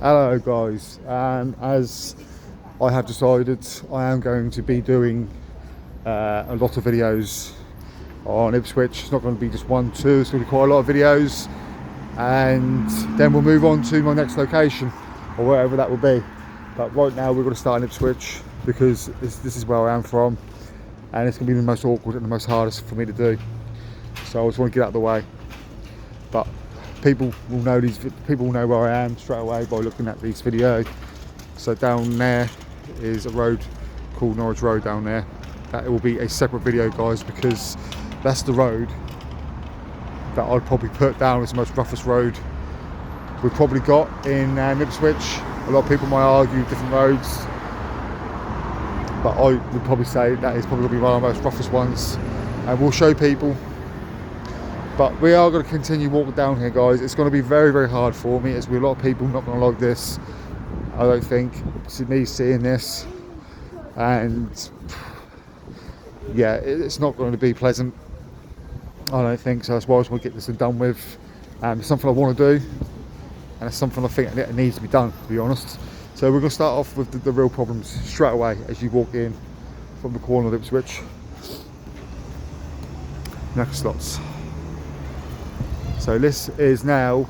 Hello guys, as I have decided, I am going to be doing a lot of videos on Ipswich. It's not going to be just one, two, it's going to be quite a lot of videos, and then we'll move on to my next location or wherever that will be. But right now we're going to start in Ipswich because this is where I am from, and it's going to be the most awkward and the most hardest for me to do. So I just want to get out of the way. But people will know where I am straight away by looking at this video. So down there is a road called Norwich Road down there. That will be a separate video, guys, because that's the road that I'd probably put down as the most roughest road we've probably got in Ipswich. A lot of people might argue different roads, but I would probably say that is probably going to be one of the most roughest ones, and we'll show people. But we are going to continue walking down here, guys. It's going to be very, very hard for me. There's going to be a lot of people not going to like this, I don't think. It's me seeing this, and yeah, it's not going to be pleasant, I don't think. So that's why I just want to get this done with. It's something I want to do, and it's something I think that needs to be done, to be honest. So we're going to start off with the real problems straight away as you walk in from the corner of Ipswich. Next slots. So this is now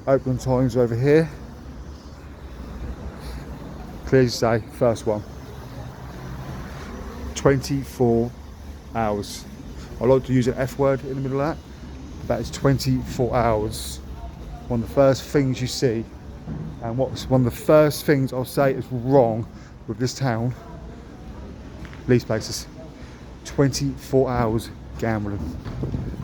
open times over here. Clear as day, first one. 24 hours. I like to use an F word in the middle of that. That is 24 hours. One of the first things you see, and what's one of the first things I'll say is wrong with this town, these places. 24 hours gambling.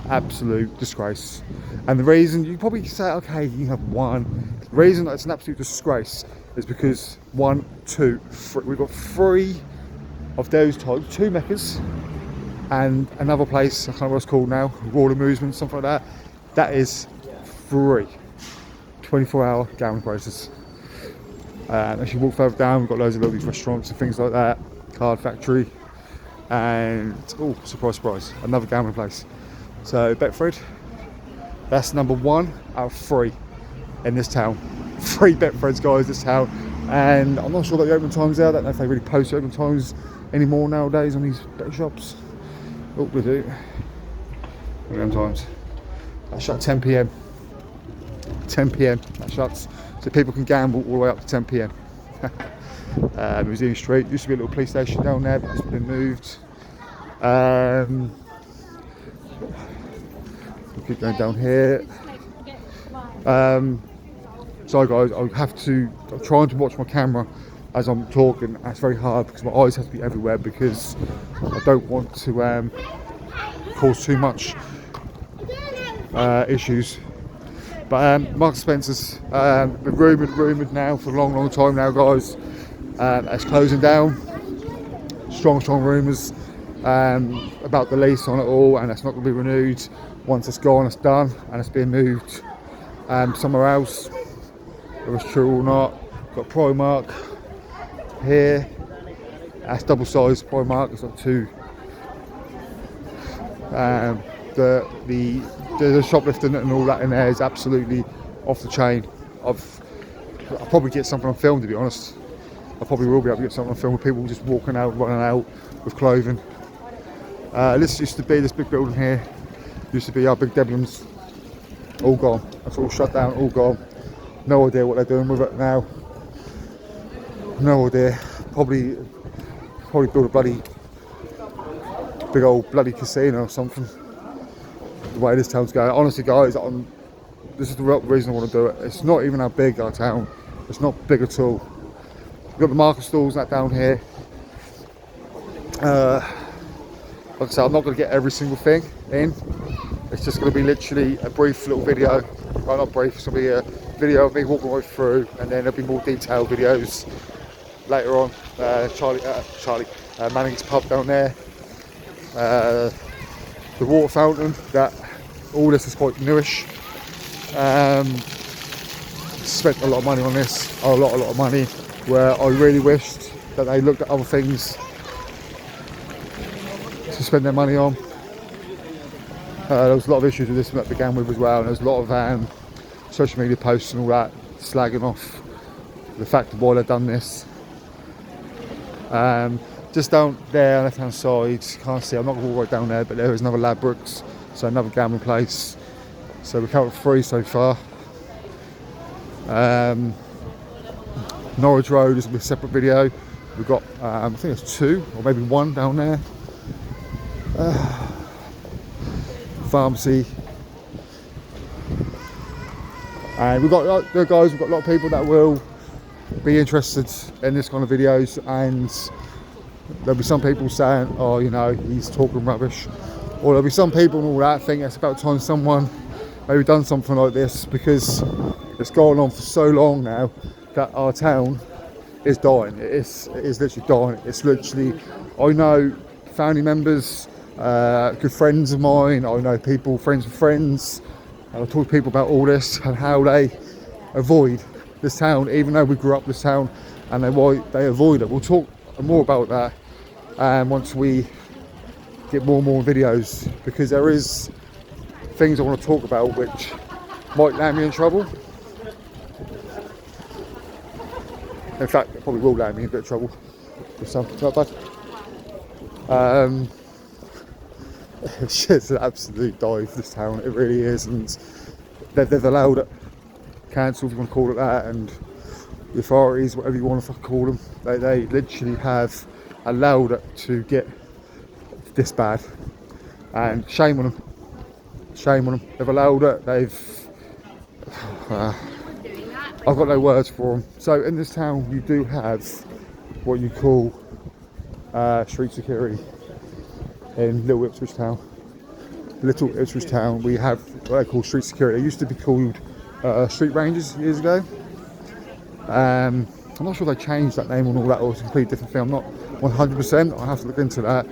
Absolute disgrace. And the reason, you probably say, okay, you have one. The reason that it's an absolute disgrace is because one, two, three. We've got three of those types, two Meccas, and another place, I can't remember what it's called now, Royal Amusement, something like that. That is free. 24-hour gambling places. As you walk further down, we've got loads of little restaurants and things like that. Card Factory, and oh, surprise, surprise, another gambling place. So Betfred, that's number one out of three in this town. 3 Betfreds, guys, this town. And I'm not sure about the open times there. I don't know if they really post open times anymore nowadays on these bet shops. Oh, we do. Open times. That shut 10 p.m. 10 p.m. that shuts. So people can gamble all the way up to 10 p.m. Museum Street used to be a little police station down there, but it's been moved. We'll keep going down here. Sorry guys, I'm trying to watch my camera as I'm talking. That's very hard because my eyes have to be everywhere because I don't want to cause too much issues. But Marks & Spencer's been rumoured now for a long time now, guys. It's closing down. Strong rumours about the lease on it all, and it's not going to be renewed. Once it's gone, it's done, and it's being moved somewhere else. Whether it's true or not. Got Primark here. That's double-sized Primark. It's got two. The shoplifting and all that in there is absolutely off the chain. I'll probably get something on film, to be honest. I probably will be able to get something on film with people just walking out, running out with clothing. This used to be, this big building here, used to be our big Debenhams. All gone. That's all shut down, all gone. No idea what they're doing with it now. No idea. Probably build a big old bloody casino or something. The way this town's going. Honestly, guys, this is the real reason I want to do it. It's not even how big our town. It's not big at all. We've got the market stalls that down here. Like I said, I'm not going to get every single thing in. It's just going to be literally a brief little video. Well, not brief, it's going to be a video of me walking right through, and then there'll be more detailed videos later on. Manning's pub down there. The water fountain, that all this is quite newish. Spent a lot of money on this, a lot of money, where I really wished that they looked at other things to spend their money on. There was a lot of issues with this that began with as well, and there was a lot of social media posts and all that slagging off the fact of why they've done this. Just down there on the left hand side, can't see, I'm not going to walk right down there, but there is another Ladbrokes, so another gambling place. So we're counting 3 so far. Norwich Road is a separate video. We've got, I think it's 2 or maybe 1 down there. Pharmacy. And we've got, guys, we've got a lot of people that will be interested in this kind of videos, and there'll be some people saying, oh, you know, he's talking rubbish, or there'll be some people and all that think it's about time someone maybe done something like this, because it's gone on for so long now that our town is dying. It is literally dying. It's literally, I know family members, good friends of mine, I know people, friends of friends, and I talk to people about all this and how they avoid this town, even though we grew up this town, and why they avoid it. We'll talk more about that once we get more and more videos, because there is things I want to talk about which might land me in trouble. In fact, it probably will land me in a bit of trouble with something like that. It's just an absolute dive, this town, it really is, and they've allowed it, council if you want to call it that, and the authorities, whatever you want to call them, they literally have allowed it to get this bad, and shame on them, shame on them. They've allowed it, I've got no words for them. So in this town you do have what you call street security. In Little Ipswich Town, we have what they call street security. They used to be called street rangers years ago. I'm not sure if they changed that name and all that, or it's a completely different thing. I'm not 100%. I'll have to look into that.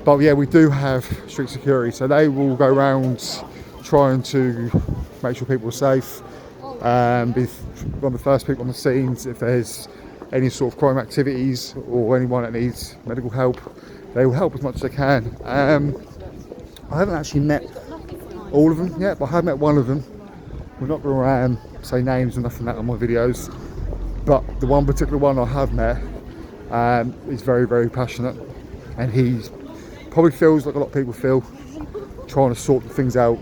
But yeah, we do have street security, so they will go around trying to make sure people are safe. Be one of the first people on the scenes if there's any sort of crime activities or anyone that needs medical help. They will help as much as they can. I haven't actually met all of them yet, but I have met one of them. We're not going to say names and nothing like that on my videos, but the one particular one I have met is very, very passionate, and he probably feels like a lot of people feel, trying to sort things out.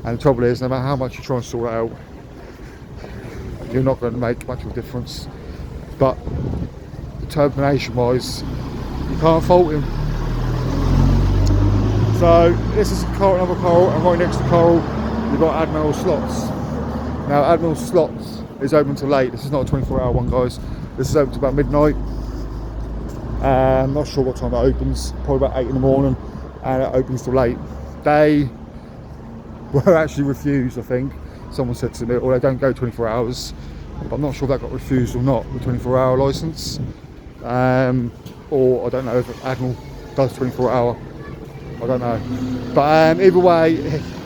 And the trouble is, no matter how much you try and sort it out, you're not going to make much of a difference. But determination wise, you can't fault him. So this is another Coral, and right next to Coral you've got Admiral Slots. Now Admiral Slots is open till late. This is not a 24-hour one, guys. This is open to about midnight. I'm not sure what time it opens, probably about 8 in the morning, and it opens till late. They were actually refused, I think. Someone said to me, or they don't go 24 hours. But I'm not sure if that got refused or not, the 24-hour licence. Or I don't know if Admiral does 24-hour, I don't know. But either way,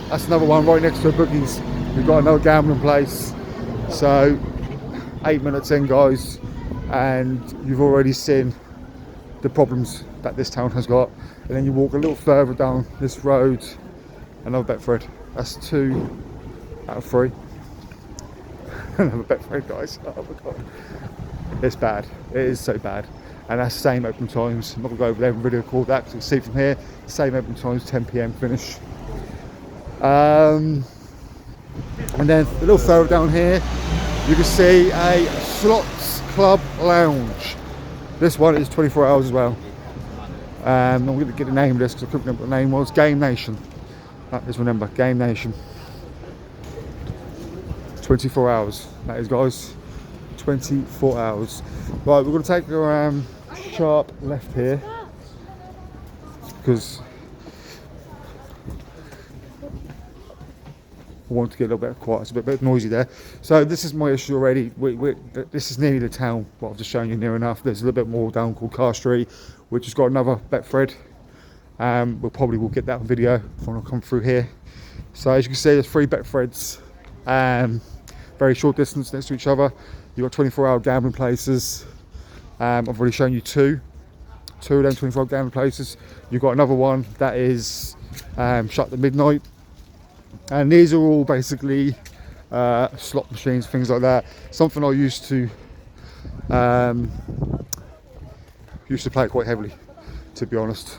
that's another one right next to Boogies. We've got another gambling place. So 8 minutes in, guys, and you've already seen the problems that this town has got. And then you walk a little further down this road, another Betfred. That's 2 out of 3. Another Betfred, guys. Oh my god, it's bad. It is so bad. And that's the same open times. I'm not going to go over there and video record that, because you can see from here, same open times, 10 PM finish. And then a little further down here, you can see a Slots Club Lounge. This one is 24 hours as well. I'm going to get the name of this because I couldn't remember what the name was. Game Nation. That is, remember, Game Nation. 24 hours. That is, guys. 24 hours. Right, we're going to take a sharp left here, because I want to get a little bit quiet. It's a bit noisy there. So this is my issue already. This is nearly the town, what I've just shown you near enough. There's a little bit more down called Car Street, which has got another Betfred. We'll get that on video when I come through here. So as you can see, there's 3 Betfreds, very short distance next to each other. You've got 24-hour gambling places. I've already shown you 2 of them 24-hour gambling places. You've got another one that is shut at midnight. And these are all basically slot machines, things like that. Something I used to play quite heavily, to be honest.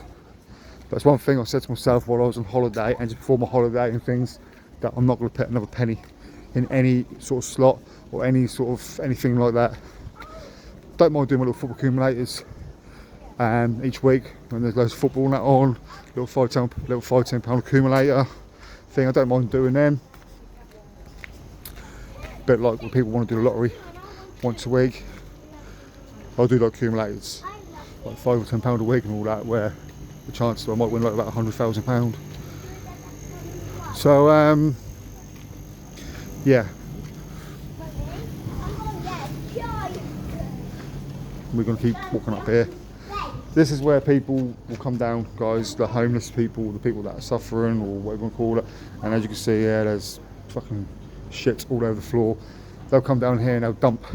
That's one thing I said to myself while I was on holiday and just before my holiday and things, that I'm not going to put another penny in any sort of slot or any sort of anything like that. Don't mind doing my little football accumulators each week when there's loads of football and that on, little £5-10 accumulator thing. I don't mind doing them. Bit like when people want to do the lottery once a week, I'll do like accumulators, like £5 or £10 a week and all that, where the chances I might win like about £100,000. So yeah, we're going to keep walking up here. This is where people will come down, guys, the homeless people, the people that are suffering, or whatever you want to call it. And as you can see here, there's fucking shit all over the floor. They'll come down here and they'll dump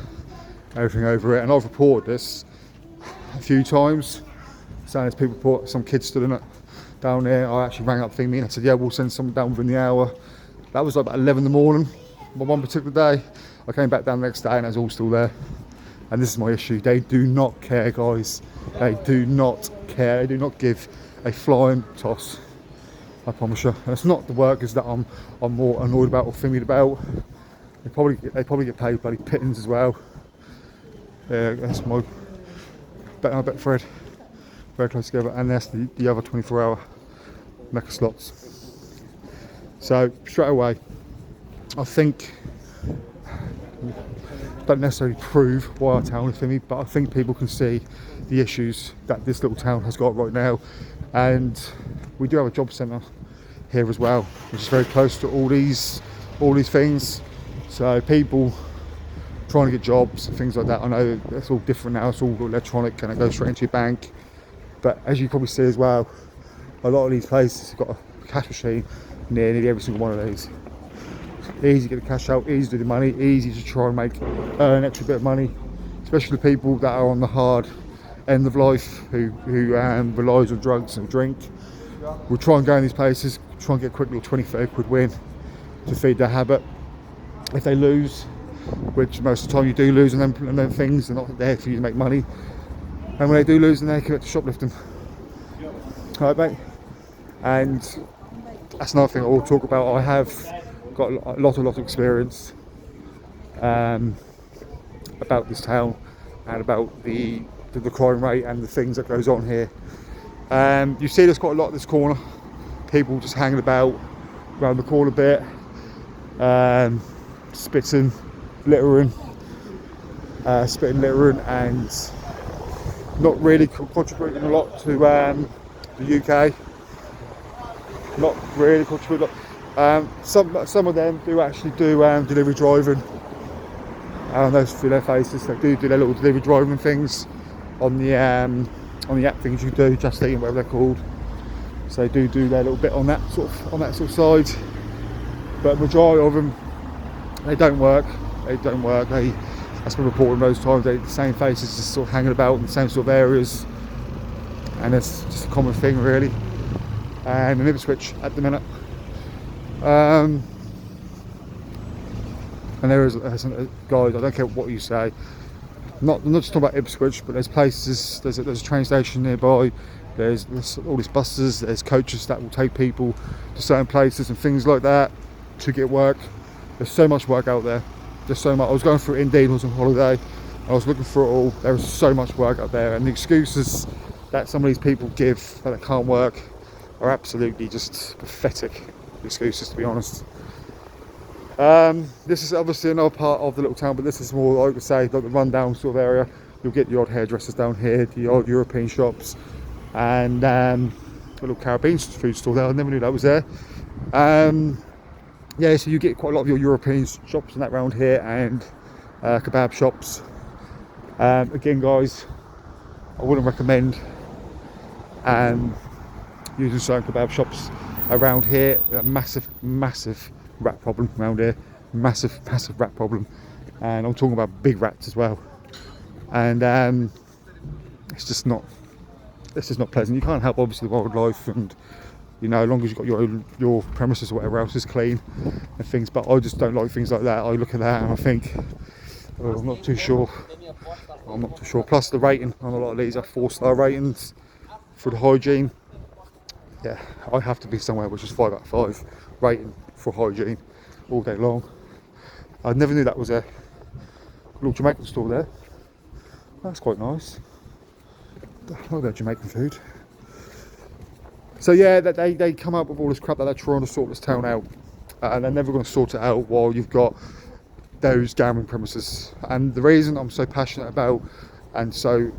everything over it. And I've reported this a few times, saying there's people put some kids stood in it down there. I actually rang up Thingy and I said, yeah, we'll send someone down within the hour. That was like about 11 in the morning, one particular day. I came back down the next day and it was all still there. And this is my issue. They do not care, guys. They do not care. They do not give a flying toss, I promise you. And it's not the workers that I'm more annoyed about or thinking about. They probably get paid bloody pittance as well. Yeah, that's my bet Fred. Very close together. And that's the other 24-hour Mecca slots. So straight away, I think, don't necessarily prove why our town is for me, but I think people can see the issues that this little town has got right now. And we do have a job centre here as well, which is very close to all these things. So people trying to get jobs and things like that, I know it's all different now, it's all electronic and it goes straight into your bank. But as you probably see as well, a lot of these places have got a cash machine near nearly every single one of these. Easy to get the cash out, easy to do the money, easy to try and earn an extra bit of money, especially the people that are on the hard end of life who relies on drugs and drink. We'll try and go in these places, try and get a quick little 20-30 quid win to feed their habit. If they lose, which most of the time you do lose, and then things are not there for you to make money, and when they do lose, then they commit to shoplifting. Alright, mate. And that's another thing I will talk about. I have got a lot of experience about this town and about the crime rate and the things that goes on here. You see there's quite a lot at this corner, people just hanging about around the corner a bit, spitting, littering, and not really contributing a lot to the UK. Not really contributing a lot. Some of them do actually do delivery driving. Those for their faces, they do their little delivery driving things on the app things you do, Just Eat, whatever they're called. So they do their little bit on that sort of side. But majority of them, they don't work. That's been reported most times. They the same faces just sort of hanging about in the same sort of areas, and it's just a common thing really. And in Ipswich at the minute. And there is, guys, I don't care what you say. I'm not just talking about Ipswich, but there's places, there's a train station nearby, there's all these buses, there's coaches that will take people to certain places and things like that to get work. There's so much work out there. There's so much. I was going through Indeed, I was on holiday, I was looking for it all. There is so much work out there, and the excuses that some of these people give that they can't work are absolutely just pathetic excuses, to be honest. This is obviously another part of the little town, but this is more, like I say, like the rundown sort of area. You'll get the odd hairdressers down here, the odd European shops, and a little Caribbean food store there. I never knew that was there. Yeah, so you get quite a lot of your European shops and that around here, and kebab shops. Again, guys, I wouldn't recommend using certain kebab shops around here. A massive rat problem around here, massive rat problem, and I'm talking about big rats as well. And it's just not pleasant. You can't help obviously the wildlife and you know, as long as you've got your premises or whatever else is clean and things. But I just don't like things like that. I look at that and I think, oh, I'm not too sure. Plus the rating on a lot of these are 4-star ratings for the hygiene. Yeah, I have to be somewhere which is 5 out of 5 rating for hygiene all day long. I never knew that was a little Jamaican store there. That's quite nice. I love that Jamaican food. So yeah, they come up with all this crap that they're trying to sort this town out, and they're never going to sort it out while you've got those gambling premises. And the reason I'm so passionate about, and so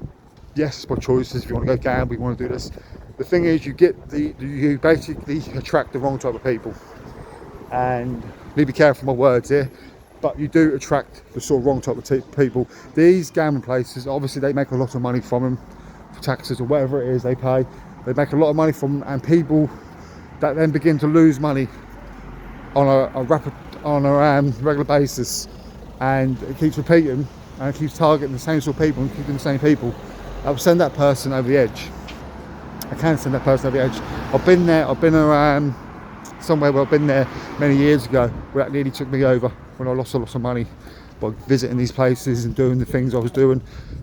yes, it's my choices. If you want to go gamble, you want to do this. The thing is, you basically attract the wrong type of people, and need to be careful with my words here. But you do attract the sort of wrong type of people. These gambling places, obviously, they make a lot of money from them, for taxes or whatever it is they pay. They make a lot of money from them, and people that then begin to lose money on a regular basis, and it keeps repeating and it keeps targeting the same sort of people and keeping the same people. I'll send that person over the edge. I can send that person over the edge. I've been there. I've been around somewhere where I've been there many years ago, where that nearly took me over when I lost a lot of money by visiting these places and doing the things I was doing.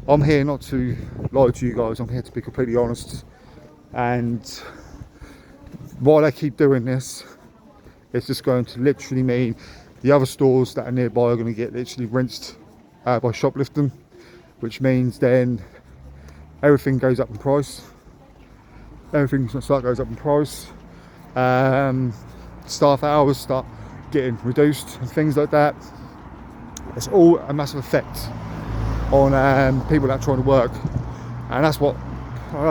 I'm here not to lie to you guys. I'm here to be completely honest. And while they keep doing this, it's just going to literally mean the other stores that are nearby are going to get literally rinsed by shoplifting, which means then everything goes up in price. Everything goes up in price. Staff hours start getting reduced and things like that. It's all a massive effect on people that are trying to work, and that's what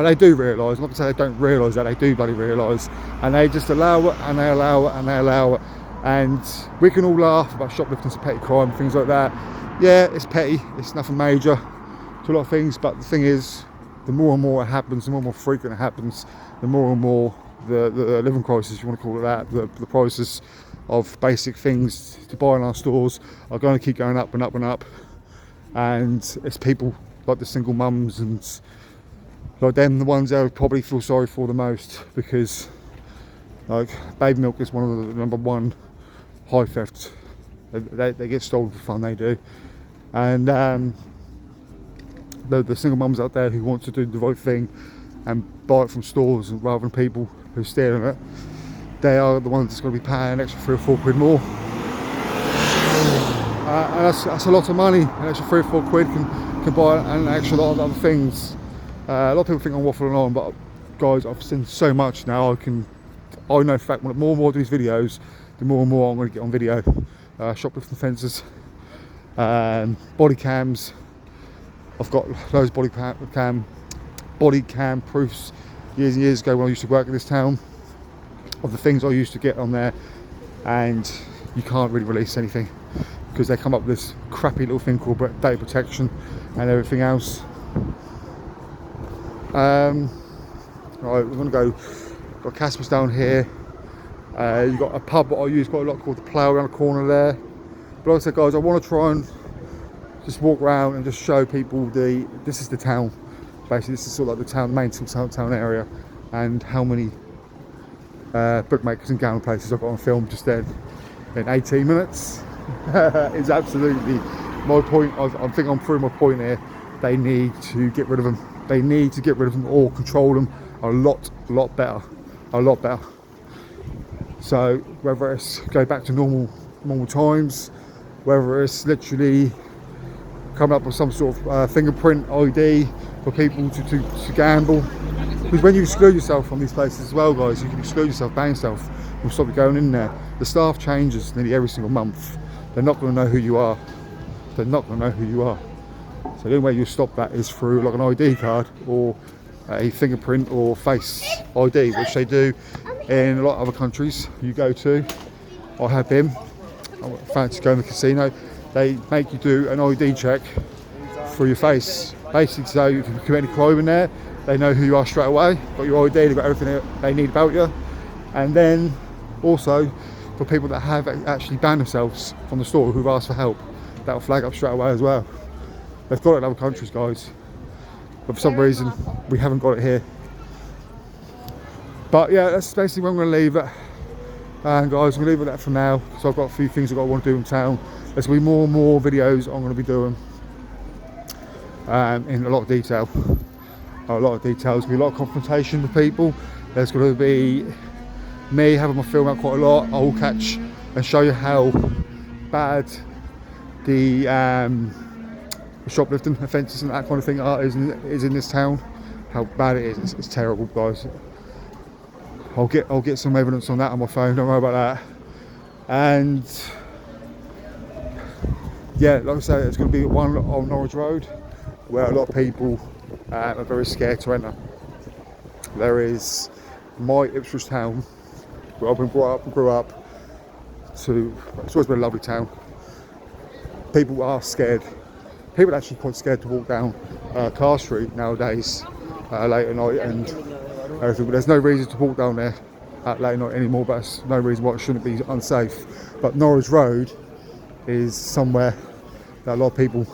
they do realise. Not to say they don't realise that, they do bloody realise, and they just allow it and they allow it and they allow it. And we can all laugh about shoplifting as a petty crime and things like that. Yeah, it's petty, it's nothing major to a lot of things, but the thing is, the more and more it happens, the more and more frequent it happens, the more and more the living crisis, if you want to call it that, the prices of basic things to buy in our stores are going to keep going up and up and up. And it's people like the single mums and like them, the ones that I probably feel sorry for the most, because like baby milk is one of the number one high thefts. They get stolen for fun, they do. And the single mums out there who want to do the right thing and buy it from stores rather than people who are stealing it, they are the ones that's going to be paying an extra 3 or 4 quid more. And that's a lot of money. An extra 3 or 4 quid can buy an extra lot of other things. A lot of people think I'm waffling on, but guys, I've seen so much now. I know for a fact, when more and more I do these videos, the more and more I'm going to get on video. Shoplifting offences, body cams. I've got loads of body cam proofs years and years ago when I used to work in this town of the things I used to get on there, and you can't really release anything because they come up with this crappy little thing called data protection and everything else. Right, we're going to go. Got Casper's down here. You've got a pub that I use quite a lot called the Plough around the corner there. But like I said, guys, I want to try and just walk around and just show people this is the town. Basically, this is sort of like the town, main town area, and how many bookmakers and gambling places I've got on film just then in 18 minutes. It's absolutely my point. I think I'm through my point here. They need to get rid of them. They need to get rid of them or control them a lot better. So whether it's go back to normal times, whether it's literally coming up with some sort of fingerprint ID for people to gamble. Because when you exclude yourself from these places as well, guys, you can exclude yourself, ban yourself, and stop you going in there. The staff changes nearly every single month. They're not going to know who you are. So the only way you stop that is through like an ID card or a fingerprint or face ID, which they do in a lot of other countries you go to. I have been. I fancy going to the casino. They make you do an ID check through your face. Basically, so if you commit any crime in there, they know who you are straight away. Got your ID, they've got everything they need about you. And then also for people that have actually banned themselves from the store who've asked for help, that'll flag up straight away as well. They've got it in other countries, guys, but for some reason we haven't got it here. But yeah, that's basically where I'm going to leave it. And guys, I'm going to leave it at that for now, because I've got a few things I want to do in town. There's going to be more and more videos I'm going to be doing in a lot of detail. A lot of details. There's going to be a lot of confrontation with people. There's going to be me having my film out quite a lot. I will catch and show you how bad the shoplifting offences and that kind of thing is in this town. How bad it is. It's terrible, guys. I'll get some evidence on that on my phone. Don't worry about that. And yeah, like I say, it's going to be one on Norwich Road where a lot of people are very scared to enter. There is my Ipswich town, where I've been brought up and grew up to. It's always been a lovely town. People are scared. People are actually quite scared to walk down Car Street nowadays, late at night and everything. But there's no reason to walk down there at late night anymore. But there's no reason why it shouldn't be unsafe. But Norwich Road is somewhere that a lot of people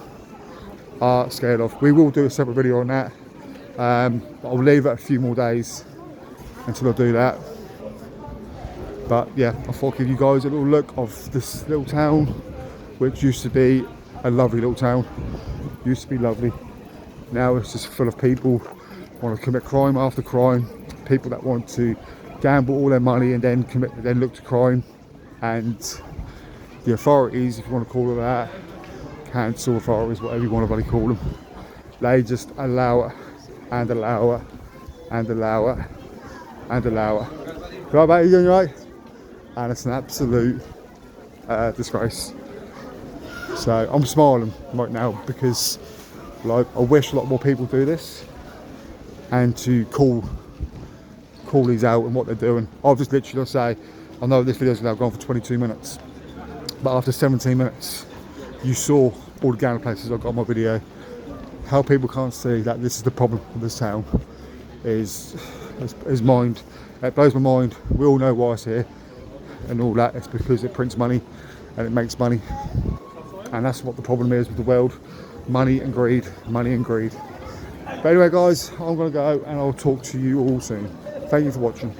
are scared of. We will do a separate video on that. I'll leave it a few more days until I do that. But yeah, I thought I'd give you guys a little look of this little town, which used to be a lovely little town. Used to be lovely. Now it's just full of people want to commit crime after crime. People that want to gamble all their money and then look to crime. And the authorities, if you want to call it that, council authorities, whatever you want to bloody call them, they just allow it and allow it and allow it and allow it. Right, mate, you doing right? And it's an absolute disgrace. So I'm smiling right now because, like, I wish a lot more people do this and to call these out and what they're doing. I've just literally say, I know this video's now gone for 22 minutes, but after 17 minutes, you saw all the gambling places I've got on my video. How people can't see that this is the problem with this town is mind. It blows my mind. We all know why it's here and all that. It's because it prints money and it makes money. And that's what the problem is with the world. Money and greed, money and greed. But anyway guys, I'm going to go and I'll talk to you all soon. Thank you for watching.